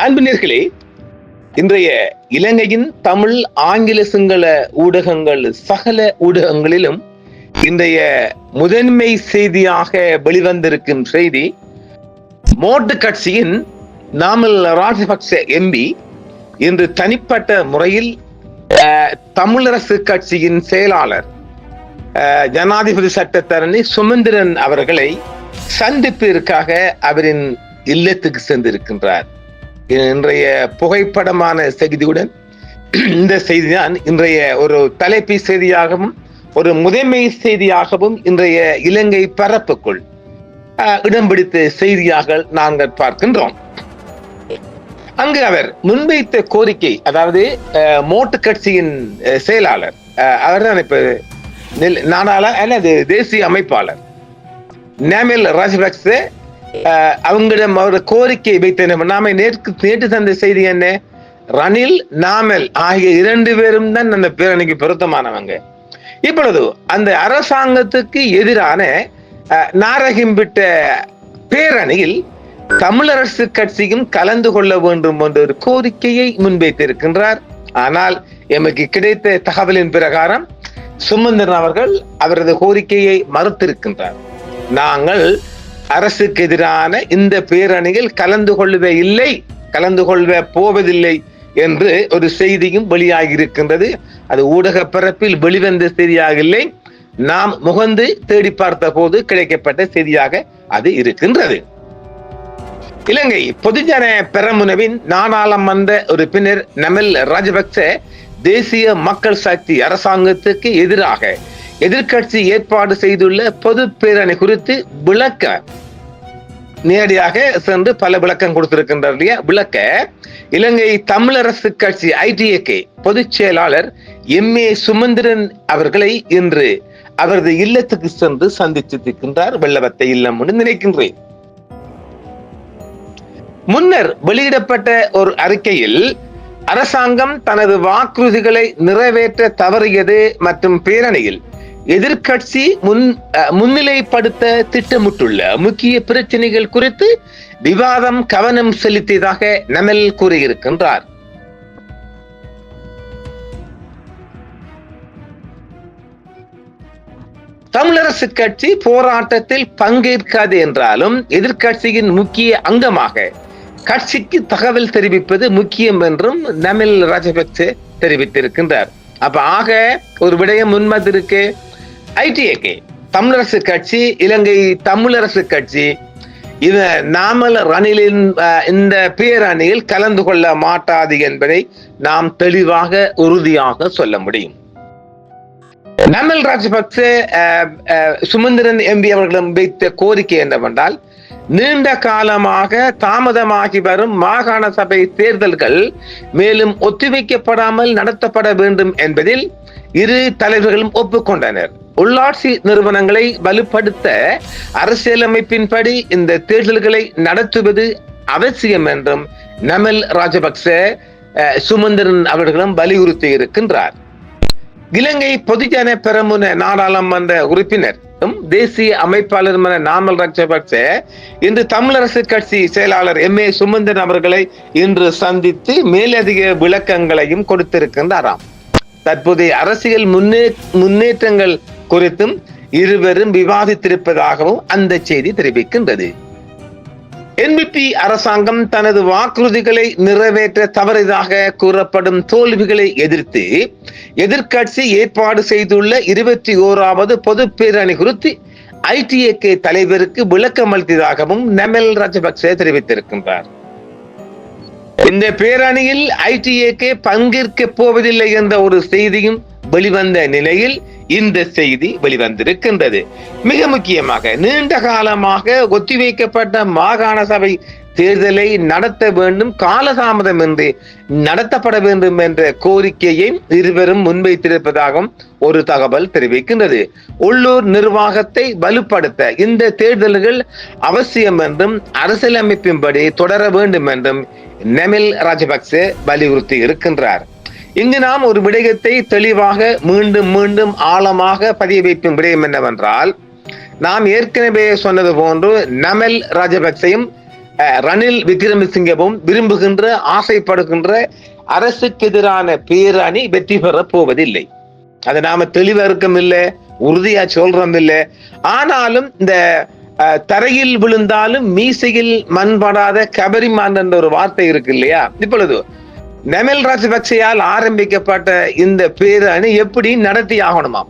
அன்பினர்களே, இன்றைய இலங்கையின் தமிழ், ஆங்கில, சிங்கள ஊடகங்கள் சகல ஊடகங்களிலும் இன்றைய முதன்மை செய்தியாக வெளிவந்திருக்கும் செய்தி, மோட்டு கட்சியின் நாமல் ராஜபக்ச எம்பி இன்று தனிப்பட்ட முறையில் தமிழரசு கட்சியின் செயலாளர் ஜனாதிபதி சட்டத்தரணி சுமந்திரன் அவர்களை சந்திப்பிற்காக அவரின் இல்லத்துக்கு சென்றிருக்கின்றார். இன்றைய புகைப்படமான செய்தியுடன் இந்த செய்திதான் இன்றைய ஒரு தலைப்பு செய்தியாகவும் ஒரு முதன்மை செய்தியாகவும் இன்றைய இலங்கை பரப்புக்குள் இடம் பிடித்த செய்தியாக நாங்கள் பார்க்கின்றோம். அங்கு அவர் முன்வைத்த கோரிக்கை, அதாவது மோட்டு கட்சியின் செயலாளர், அவர்தான் இப்ப நாடாளர் அல்லது தேசிய அமைப்பாளர் நாமல் ராஜபக்ச, அவங்களிடம் அவர் கோரிக்கை வைத்த நாம நேற்று தந்த செய்தி என்ன, ரணில் நாமல் ஆகிய 2 பேரும் தான் அந்த பேரணிக்கு பொருத்தமானவங்க. இப்பொழுது அந்த அரசாங்கத்துக்கு எதிரான நாரகிம்பிட்ட பேரணியில் தமிழரசு கட்சியும் கலந்து கொள்ள வேண்டும் என்ற ஒரு கோரிக்கையை முன்வைத்திருக்கின்றார். ஆனால் எமக்கு கிடைத்த தகவலின் பிரகாரம் சுமந்திரன் அவர்கள் அவரது கோரிக்கையை மறுத்திருக்கின்றார். நாங்கள் அரசுக்கு எதிரான இந்த பேரணியில் கலந்து கொள்வ போவதில்லை என்று ஒரு செய்தியும் வெளியாகி இருக்கின்றது. அது ஊடக பரப்பில் வெளிவந்த செய்தியாக இல்லை, நாம் முகந்து தேடி பார்த்த போது கிடைக்கப்பட்ட செய்தியாக அது இருக்கின்றது. இலங்கை பொதுஜன பெரமுனவின் நாடாளுமன்ற உறுப்பினர் நாமல் ராஜபக்ச தேசிய மக்கள் சக்தி அரசாங்கத்துக்கு எதிராக எதிர்கட்சி ஏற்பாடு செய்துள்ள பொது பேரணி குறித்து விளக்க நேரடியாக சென்று பல விளக்கம் கொடுத்திருக்கின்றார் இல்லையா. விளக்க இலங்கை தமிழரசு கட்சி ITAK பொதுச் செயலாளர் MA சுமந்திரன் அவர்களை இன்று அவரது இல்லத்துக்கு சென்று சந்தித்திருக்கின்றார். வெள்ளவத்தை இல்லம் என்று நினைக்கின்றேன். முன்னர் வெளியிடப்பட்ட ஒரு அறிக்கையில் அரசாங்கம் தனது வாக்குறுதிகளை நிறைவேற்ற தவறியது மற்றும் பேரணியில் எதிர்கட்சி முன்னிலைப்படுத்த திட்டமிட்டுள்ள முக்கிய பிரச்சனைகள் குறித்து விவாதம் கவனம் செலுத்தியதாக நாமல் கூறியிருக்கின்றார். தமிழரசு கட்சி போராட்டத்தில் பங்கேற்காது என்றாலும் எதிர்கட்சியின் முக்கிய அங்கமாக கட்சிக்கு தகவல் தெரிவிப்பது முக்கியம் என்றும் நாமல் ராஜபக்ச தெரிவித்திருக்கின்றார். அப்ப ஆக ஒரு விடயம் முன்வந்திருக்கு. ITAK தமிழரசு கட்சி, இலங்கை தமிழரசு கட்சி இது நாமல் ரணிலின் இந்த பேரணியில் கலந்து கொள்ள மாட்டாது என்பதை நாம் தெளிவாக உறுதியாக சொல்ல முடியும். நாமல் ராஜபக்ச சுமந்திரன் எம்பி அவர்களிடம் வைத்த கோரிக்கை என்னவென்றால், நீண்ட காலமாக தாமதமாகி வரும் மாகாண சபை தேர்தல்கள் மேலும் ஒத்திவைக்கப்படாமல் நடத்தப்பட வேண்டும் என்பதில் இரு தலைவர்களும் ஒப்புக்கொண்டனர். உள்ளாட்சி நிறுவனங்களை வலுப்படுத்த அரசியலமைப்பின்படி இந்த தேர்தல்களை நடத்துவது அவசியம் என்றும் நாமல் ராஜபக்ச சுமந்திரன் அவர்களும் வலியுறுத்தி இருக்கின்றார். இலங்கை பொதுஜன பெரமுன நாடாளுமன்ற உறுப்பினர் தேசிய அமைப்பாளருமான நாமல் ராஜபக்ச இன்று தமிழரசு கட்சி செயலாளர் MA சுமந்திரன் அவர்களை இன்று சந்தித்து மேலதிக விளக்கங்களையும் கொடுத்திருக்கின்றாராம். தற்போதைய அரசியல் முன்னேற்றங்கள் குறித்தும் இருவரும் விவாதித்திருப்பதாகவும் அந்த செய்தி தெரிவிக்கின்றது. NPP அரசாங்கம் தனது வாக்குறுதிகளை நிறைவேற்ற தவறியதாக கூறப்படும் தோல்விகளை எதிர்த்து எதிர்கட்சி ஏற்பாடு செய்துள்ள 21வது பொது பேரணி குறித்து ITAK தலைவருக்கு விளக்கம் அளித்ததாகவும் நாமல் ராஜபக்ச தெரிவித்திருக்கின்றார். இந்த பேரணியில் ITAK பங்கேற்க போவதில்லை என்ற ஒரு செய்தியும் வெளிவந்த நிலையில் இந்த செய்தி வெளிவந்திருக்கின்றது. மிக முக்கியமாக நீண்ட காலமாக ஒத்திவைக்கப்பட்ட மாகாண சபை தேர்தலை நடத்த வேண்டும், காலதாமதமின்றி நடத்தப்பட வேண்டும் என்ற கோரிக்கையை இருவரும் முன்வைத்திருப்பதாகவும் ஒரு தகவல் தெரிவிக்கின்றது. உள்ளூர் நிர்வாகத்தை வலுப்படுத்த இந்த தேர்தல்கள் அவசியம் என்றும் அரசியலமைப்பின்படி தொடர வேண்டும் என்றும் நாமல் ராஜபக்ச வலியுறுத்தி இருக்கின்றார். இங்கு நாம் ஒரு விடயத்தை தெளிவாக மீண்டும் மீண்டும் ஆழமாக பதிய வைக்கும் விடயம் என்னவென்றால், நாம் ஏற்கனவே சொன்னது போன்று நாமல் ராஜபக்சையும் ரணில் விக்ரமசிங்கவும் விரும்புகின்ற ஆசைப்படுகின்ற அரசுக்கு எதிரான பேரணி வெற்றி பெற போவதில்லை. அதை நாம தெளிவா இருக்கம் இல்லை, உறுதியா சொல்றோம் இல்லை. ஆனாலும் இந்த தரையில் விழுந்தாலும் மீசையில் மண்படாத கபரிமான் என்ற ஒரு வார்த்தை இருக்கு இல்லையா? இப்பொழுது நமல் ராஜபக்சேயால் ஆரம்பிக்கப்பட்ட இந்த பேரணி எப்படி நடத்தி ஆகணுமாம்,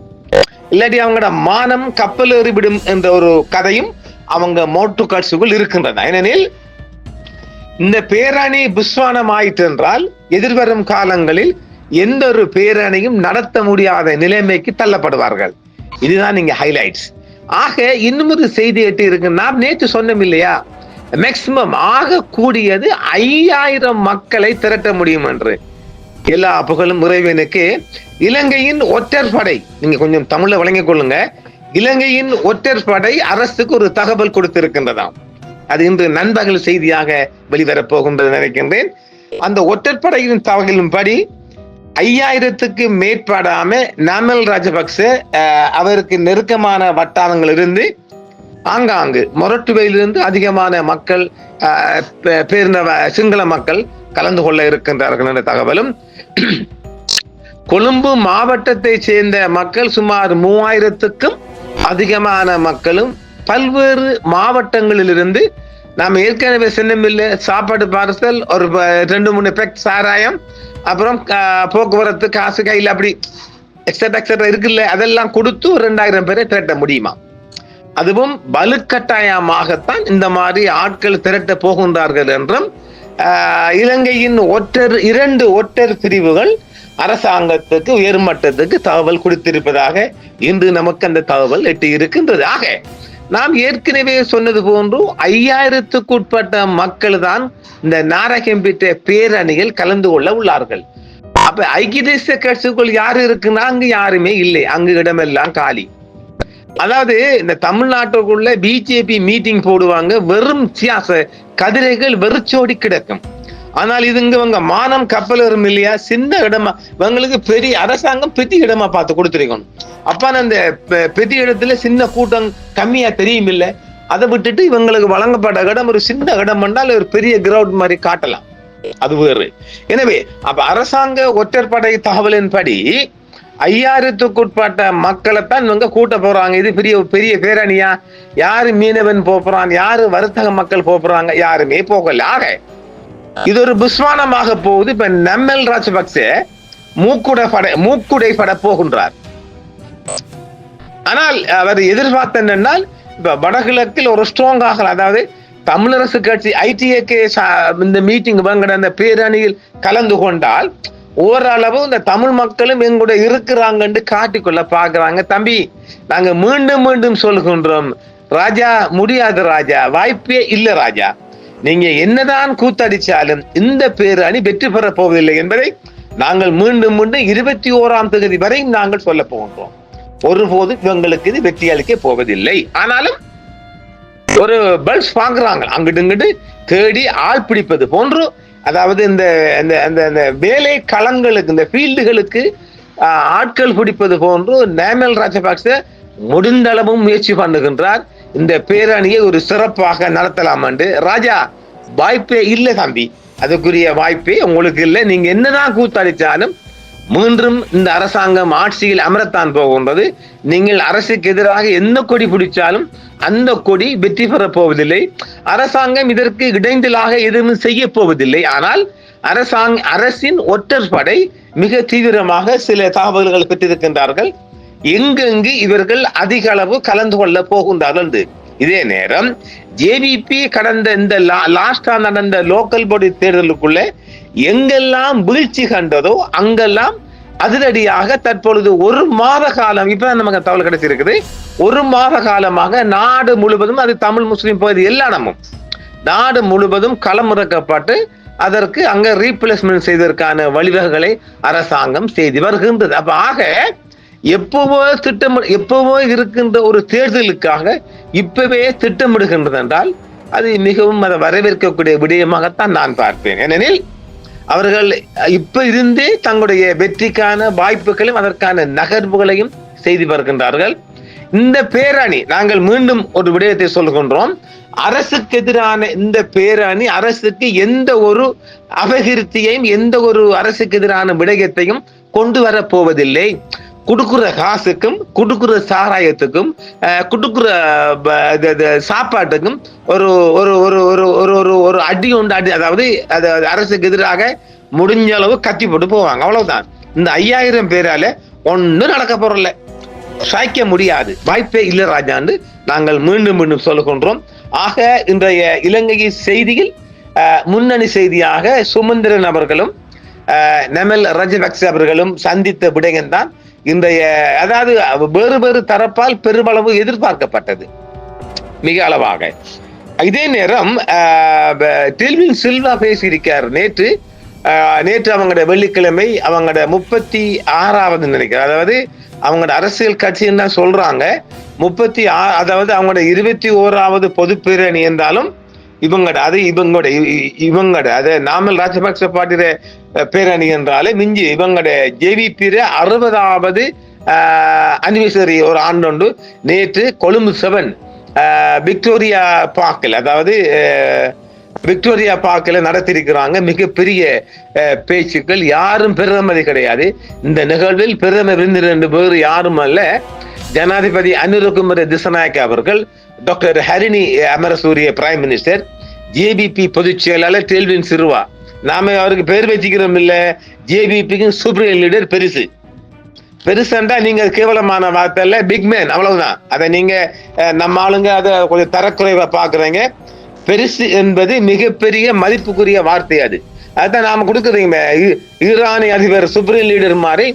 இல்லாட்டி அவங்களோட மானம் கப்பல் ஏறிவிடும் என்ற ஒரு கதையும் அவங்க மோட்டு காட்சிக்குள் இருக்கின்றன. ஏனெனில் இந்த பேரணி புஸ்வானம் ஆயிற்று என்றால் எதிர்வரும் காலங்களில் எந்த ஒரு பேரணியும் நடத்த முடியாத நிலைமைக்கு தள்ளப்படுவார்கள். இதுதான் நீங்க ஹைலைட்ஸ். ஆக இன்னும் ஒரு செய்தி எட்டு இருக்கு. நாம் நேற்று சொன்னோம் இல்லையா, மேக்சிமம் ஆக கூடியது 5000 மக்களை திரட்ட முடியும் என்று. எல்லா புகழும் இறைவனுக்கு. இலங்கையின் ஒற்றற்படை, நீங்க கொஞ்சம் தமிழ்ல வழங்கிக் கொள்ளுங்க, இலங்கையின் ஒற்றற்படை அரசுக்கு ஒரு தகவல் கொடுத்திருக்கின்றதாம். அது இன்று நண்பகல் செய்தியாக வெளிவரப் போகின்றது நினைக்கின்றேன். அந்த ஒற்றற்படையின் தகவலின்படி 5000க்கு மேற்படாம நாமல் ராஜபக்ச அவருக்கு நெருக்கமான வட்டாரங்கள் இருந்து ஆங்காங்கு மொரட்டுவையிலிருந்து அதிகமான மக்கள் பேர்ந்த சிங்கள மக்கள் கலந்து கொள்ள இருக்கின்றார்கள் என்ற தகவலும், கொழும்பு மாவட்டத்தை சேர்ந்த மக்கள் சுமார் 3000க்கும் அதிகமான மக்களும் பல்வேறு மாவட்டங்களிலிருந்து, நாம் ஏற்கனவே சொன்னமில்லை, சாப்பாடு பார்சல், ஒரு 2-3 பேக் சாராயம், அப்புறம் போக்குவரத்து காசு கையில் அப்படி எக்ஸட்ரா இருக்குல்ல, அதெல்லாம் கொடுத்து 2000 பேரை திரட்ட முடியுமா? அதுவும் வலுக்கட்டாயமாகத்தான் இந்த மாதிரி ஆட்கள் திரட்ட போகின்றார்கள் என்றும் இலங்கையின் 2 ஒற்றர் பிரிவுகள் அரசாங்கத்துக்கு உயர்மட்டத்துக்கு தகவல் கொடுத்திருப்பதாக இன்று நமக்கு அந்த தகவல் எட்டி இருக்கின்றது. ஆக நாம் ஏற்கனவே சொன்னது போன்று 5000க்கு உட்பட்ட மக்கள் தான் இந்த நாரகம்பிட்ட பேரணியில் கலந்து கொள்ள உள்ளார்கள். அப்ப ஐக்கிய தேசிய கட்சிக்குள் யாரு இருக்குன்னா அங்கு யாருமே இல்லை, அங்கு இடமெல்லாம் காலி. அதாவது இந்த தமிழ்நாட்டுக்குள்ள பிஜேபி மீட்டிங் போடுவாங்க, வெறும் கதிரைகள் வெறிச்சோடி கிடக்கும். ஆனால் இது இவங்க மானம் கப்பல் வரும் இல்லையா, சின்ன இடமா இவங்களுக்கு பெரிய அரசாங்கம் பெரிய இடமா பார்த்து கொடுத்துருக்கணும். அப்ப அந்த பெரிய இடத்துல சின்ன கூட்டம் கம்மியா தெரியும் இல்லை, அதை விட்டுட்டு இவங்களுக்கு வழங்கப்பட்ட இடம் ஒரு சின்ன இடம் என்றால் ஒரு பெரிய கிரவுண்ட் மாதிரி காட்டலாம், அது வேறு. எனவே அப்ப அரசாங்க ஒற்றற்படை தகவலின்படி 5000க்கு உட்பட்ட மக்களைத்தான் இவங்க கூட்ட போறாங்க. இது பெரிய பேரணியா? யாரு மீனவன் போறான், யாரு வர்த்தக மக்கள் போறாங்க? யாருமே போகல. ஆக இது ஒரு புஸ்வானமாக போகுது. இப்ப நமல் ராஜபக்ச மூக்குடை பட போகின்றார். ஆனால் அவர் எதிர்பார்த்த என்னென்னால், இப்ப வடகிழக்கில் ஒரு ஸ்ட்ராங்காக, அதாவது தமிழரசு கட்சி ஐடிஏகே இந்த மீட்டிங் அந்த பேரணியில் கலந்து கொண்டால் ஓரளவு இந்த தமிழ் மக்களும் எங்களுடைய இருக்கிறாங்கன்னு காட்டிக்கொள்ள பாக்குறாங்க. தம்பி, நாங்க மீண்டும் மீண்டும் சொல்கின்றோம், ராஜா முடியாது ராஜா, வாய்ப்பே இல்லை ராஜா, நீங்க என்னதான் கூத்தடிச்சாலும் இந்த பேரணி வெற்றி பெற போவதில்லை என்பதை நாங்கள் மீண்டும் மீண்டும் 21ஆம் தேதி வரை நாங்கள் சொல்ல போகின்றோம். ஒருபோது இவங்களுக்கு இது வெற்றி அளிக்க போவதில்லை. ஆனாலும் ஒரு பல்ஸ் பாக்குறாங்க, அங்கிட்டு இங்கிட்டு தேடி ஆள் பிடிப்பது போன்று, அதாவது இந்த வேலை களங்களுக்கு, இந்த ஃபீல்டுகளுக்கு ஆட்கள் பிடிப்பது போன்று நாமல் ராஜபக்ச முடிந்தளவும் முயற்சி பண்ணுகின்றார். இந்த பேரணியை ஒரு சிறப்பாக நடத்தலாம் என்று. ராஜா, வாய்ப்பே இல்லை தம்பி, அதுக்குரிய வாய்ப்பே உங்களுக்கு இல்லை. நீங்க என்னதான் கூத்தடிச்சாலும் மீண்டும் இந்த அரசாங்கம் ஆட்சியில் அமரத்தான் போகின்றது. நீங்கள் அரசுக்கு எதிராக என்ன கொடி பிடிச்சாலும் அந்த கொடி வெற்றி பெற போவதில்லை. அரசாங்கம் இதற்கு இடைஞ்சலாக எதுவும் செய்ய போவதில்லை. ஆனால் அரசின் ஒற்றற்படை மிக தீவிரமாக சில தகவல்கள் பெற்றிருக்கின்றார்கள், எங்கெங்கு இவர்கள் அதிக அளவு கலந்து கொள்ள போகின்றார்கள். இதே நேரம் ஜேவிபி கடந்த இந்த லாஸ்டா நடந்த லோக்கல் பாடி தேர்தலுக்குள்ள எங்கெல்லாம் வீழ்ச்சி கண்டதோ அங்கெல்லாம் அதிரடியாக தற்பொழுது 1 மாத காலம், இப்ப நமக்கு தகவல் கிடைச்சிருக்குது, 1 மாத காலமாக நாடு முழுவதும், அது தமிழ் முஸ்லிம் பகுதி எல்லா இடமும் நாடு முழுவதும் களமிறக்கப்பட்டு அதற்கு அங்க ரீப்ளேஸ்மெண்ட் செய்வதற்கான வழிவகைகளை அரசாங்கம் செய்து வருகின்றது. அப்ப ஆக எப்பவோ இருக்கின்ற ஒரு தேர்தலுக்காக இப்பவே திட்டமிடுகின்றது என்றால் அது மிகவும் அதை வரவேற்கக்கூடிய விடயமாகத்தான் நான் பார்ப்பேன். ஏனெனில் அவர்கள் இப்ப இருந்தே தங்களுடைய வெற்றிக்கான வாய்ப்புகளையும் அதற்கான நகர்வுகளையும் செய்து வருகின்றார்கள். இந்த பேரணி, நாங்கள் மீண்டும் ஒரு விடயத்தை சொல்கின்றோம், அரசுக்கு எதிரான இந்த பேரணி அரசுக்கு எந்த ஒரு அபகீர்த்தியையும் எந்த ஒரு அரசுக்கு எதிரான விடயத்தையும் கொண்டு வரப் போவதில்லை. குடுக்குற காசுக்கும் குடுக்குற சாராயத்துக்கும் குடுக்குற சாப்பாட்டுக்கும் ஒரு ஒரு ஒரு ஒரு ஒரு ஒரு அடி உண்டு அடி, அதாவது அரசுக்கு எதிராக முடிஞ்ச அளவு கத்தி போட்டு போவாங்க, அவ்வளவுதான். இந்த 5000 பேரால ஒன்னும் நடக்க போறல, சாய்க்க முடியாது, வாய்ப்பே இல்லை ராஜான்னு நாங்கள் மீண்டும் மீண்டும் சொல்லுகின்றோம். ஆக இன்றைய இலங்கையின் செய்தியில் முன்னணி செய்தியாக சுமந்திரன் அவர்களும் நமல் ராஜபக்ச அவர்களும் சந்தித்த விடயம்தான் இன்றைய, அதாவது வேறு வேறு தரப்பால் பெருமளவு எதிர்பார்க்கப்பட்டது மிக அளவாக. இதே நேரம் டெல்வின் சில்வா பேசியிருக்கார் நேற்று அவங்களோட வெள்ளிக்கிழமை அவங்களோட 36வது நினைக்கிறார், அதாவது அவங்களோட அரசியல் கட்சின்னு தான் சொல்றாங்க 36, அதாவது அவங்களோட 21வது பொது பேரணி என்றாலும் இவங்களோட அது நாமல் ராஜபக்ச பாட்டிர பேரணி என்றாலே மிஞ்சி இவங்களோட ஜேவிபி 60வது அனிவர்சரி ஒரு ஆண்டு நேற்று கொழும்பு 7 விக்டோரியா பார்க்கில், அதாவது விக்டோரியா பார்க்கில் நடத்திருக்கிறாங்க. மிகப்பெரிய பேச்சுக்கள், யாரும் பிரதமர் கிடையாது இந்த நிகழ்வில். பிரதமர் விருந்தினர் வேறு யாரும் அல்ல, ஜனாதிபதி அனுரகுமார திசநாயக்க அவர்கள், doctor Harini Amarasuriya prime minister, JBP பொதுச் செயலாளர் டெல்வின் சில்வா. நாம அவருக்கு பேர் வச்சுக்கிறோம் இல்ல, ஜேபிபிக்கு சுப்ரீம் லீடர் பெருசுண்டா நீங்க கேவலமான வார்த்தை இல்ல, பிக்மேன் அவ்வளவுதான். அதை நீங்க நம்ம ஆளுங்க அதை கொஞ்சம் தரக்குறைவா பாக்குறீங்க. பெருசு என்பது மிகப்பெரிய மதிப்புக்குரிய வார்த்தை, அதுதான் நாம கொடுக்குறீங்க. ஈரானிய அதிபர் சுப்ரீம் லீடர் மாதிரி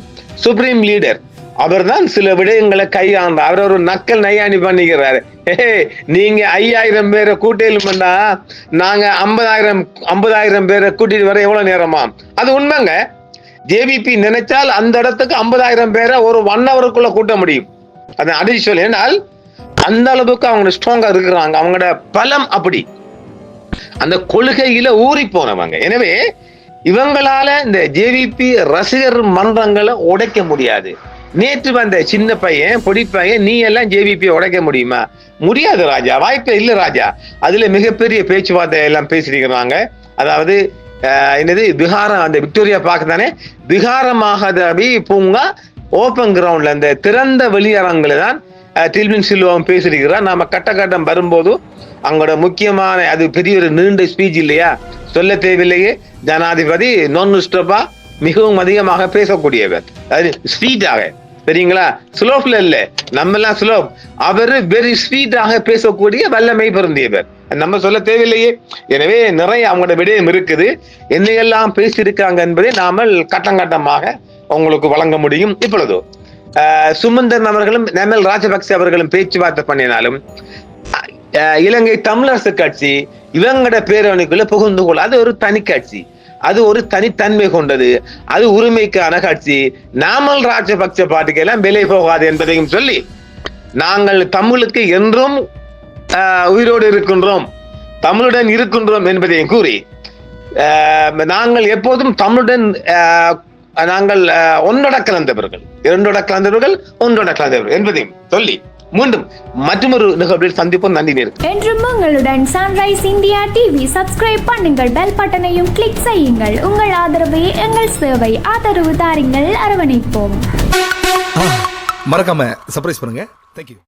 சுப்ரீம் லீடர் அவர் தான் சில விடயங்களை கையாண்டார். அவர் ஒரு நக்கல் நையாணி பண்ணிக்கிறாரு. நீங்க 5000 பேரை கூட்டிலும்னா நாங்க 50,000 பேரை கூட்டிட்டு வர எவ்வளவு நேரமா? அது உண்மைங்க. ஜேவிபி நினைச்சால் அந்த இடத்துக்கு 50,000 பேரை ஒரு 1 ஹவருக்குள்ள கூட்ட முடியும். அது அடிஷனல், ஏனால் அந்த அளவுக்கு அவங்க ஸ்ட்ராங்கா இருக்கிறாங்க, அவங்களோட பலம் அப்படி, அந்த கொள்கையில ஊறி போனவங்க. எனவே இவங்களால இந்த ஜேவிபி ரசிகர் மன்றங்களை உடைக்க முடியாது. நேற்று வந்த சின்ன பையன் பொடி பையன் நீ எல்லாம் ஜேவிபி உடைக்க முடியுமா? முடியாது ராஜா, வாய்ப்பே இல்லை ராஜா. அதுல மிகப்பெரிய பேச்சுவார்த்தை எல்லாம் பேசிருக்கிறாங்க. அதாவது என்னது விஹாரம், அந்த விக்டோரியா பார்க் தானே, விஹாரமாகதபி பூங்கா ஓப்பன் கிரவுண்ட்ல அந்த திறந்த வெளியரங்குல தான் டெல்வின் சில்வாவும் பேசியிருக்கிறார். நாம கட்டம் வரும்போது அவங்களோட முக்கியமான, அது பெரிய ஒரு நீண்ட ஸ்பீச் இல்லையா, சொல்ல தேவையில்லையே. ஜனாதிபதி நான் ஸ்டாப்பா மிகவும் அதிகமாக பேசக்கூடியவர், அது ஸ்பீடாக, சரிங்களா, ஸ்லோப்ல இல்ல, நம்ம எல்லாம் ஸ்லோப், அவரு வெரி ஸ்பீடாக பேசக்கூடிய வல்லமை பொருந்தியவர், நம்ம சொல்ல தேவையில்லையே. எனவே நிறைய அவங்களோட விடயம் இருக்குது, என்னையெல்லாம் பேசியிருக்காங்க என்பதை நாம கட்டமாக உங்களுக்கு வழங்க முடியும். இப்பொழுது சுமந்திரன் அவர்களும் நமல் ராஜபக்ச அவர்களும் பேச்சுவார்த்தை பண்ணினாலும் இலங்கை தமிழரசு கட்சி இவங்களோட பேரணிக்குள்ள புகுந்து கொள்ள, அது ஒரு தனி கட்சி, அது ஒரு தனித்தன்மை கொண்டது, அது உரிமைக்கான கட்சி. நாமல் ராஜபக்ச பார்ட்டிக்கு எல்லாம் விலை போகாது என்பதையும் சொல்லி, நாங்கள் தமிழுக்கு என்றும் உயிரோடு இருக்கின்றோம், தமிழுடன் இருக்கின்றோம் என்பதையும் கூறி, நாங்கள் எப்போதும் தமிழுடன் நாங்கள் ஒன்றோட கலந்தவர்கள், இரண்டோட கலந்தவர்கள், ஒன்றோட கலந்தவர்கள் என்பதையும் சொல்லி மீண்டும் மற்றொரு நிகழ்வில் சந்திப்போம். நன்றி நேயர்களே. என்றும் உங்களுடன் சன்ரைஸ் இந்தியா டிவி சப்ஸ்கிரைப் பண்ணுங்கள், பெல் பட்டனையும் கிளிக் செய்யுங்கள். உங்கள் ஆதரவே எங்கள் சேவை, ஆதரவு தாருங்கள், அரவணைப்போம். மறக்காம சர்ப்ரைஸ் பண்ணுங்க. தேங்க்யூ.